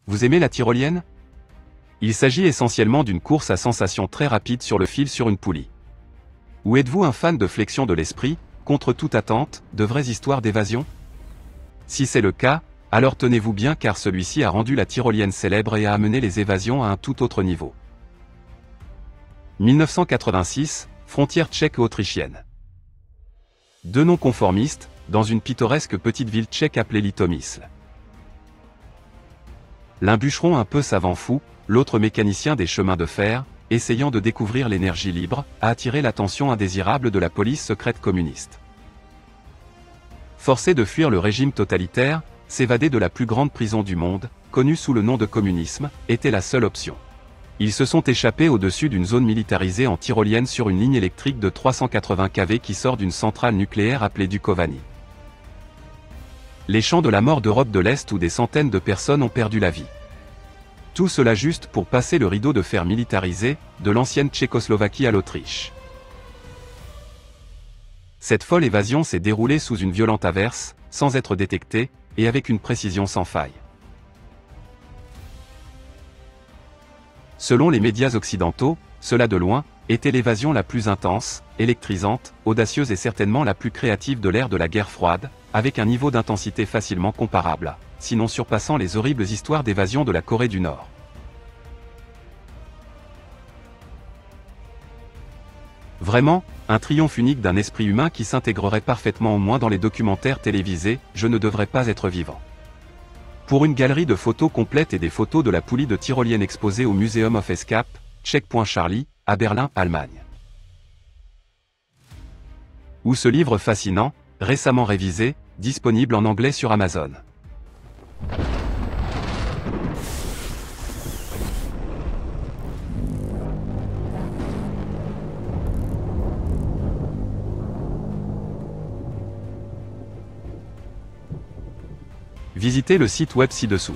Vous aimez la tyrolienne? Il s'agit essentiellement d'une course à sensation très rapide sur le fil sur une poulie. Ou êtes-vous un fan de flexion de l'esprit, contre toute attente, de vraies histoires d'évasion? Si c'est le cas, alors tenez-vous bien car celui-ci a rendu la tyrolienne célèbre et a amené les évasions à un tout autre niveau. 1986, frontière tchèque-autrichienne. Deux non-conformistes, dans une pittoresque petite ville tchèque appelée Litomyšl. L'un bûcheron un peu savant fou, l'autre mécanicien des chemins de fer, essayant de découvrir l'énergie libre, a attiré l'attention indésirable de la police secrète communiste. Forcés de fuir le régime totalitaire, s'évader de la plus grande prison du monde, connue sous le nom de communisme, était la seule option. Ils se sont échappés au-dessus d'une zone militarisée en tyrolienne sur une ligne électrique de 380 kV qui sort d'une centrale nucléaire appelée Dukovany. Les champs de la mort d'Europe de l'Est où des centaines de personnes ont perdu la vie. Tout cela juste pour passer le rideau de fer militarisé, de l'ancienne Tchécoslovaquie à l'Autriche. Cette folle évasion s'est déroulée sous une violente averse, sans être détectée, et avec une précision sans faille. Selon les médias occidentaux, cela de loin, était l'évasion la plus intense, électrisante, audacieuse et certainement la plus créative de l'ère de la guerre froide, avec un niveau d'intensité facilement comparable, sinon surpassant les horribles histoires d'évasion de la Corée du Nord. Vraiment, un triomphe unique d'un esprit humain qui s'intégrerait parfaitement au moins dans les documentaires télévisés, Je ne devrais pas être vivant. Pour une galerie de photos complètes et des photos de la poulie de tyrolienne exposée au Museum of Escape, Checkpoint Charlie, à Berlin, Allemagne. Ou ce livre fascinant, récemment révisé, disponible en anglais sur Amazon. Visitez le site web ci-dessous.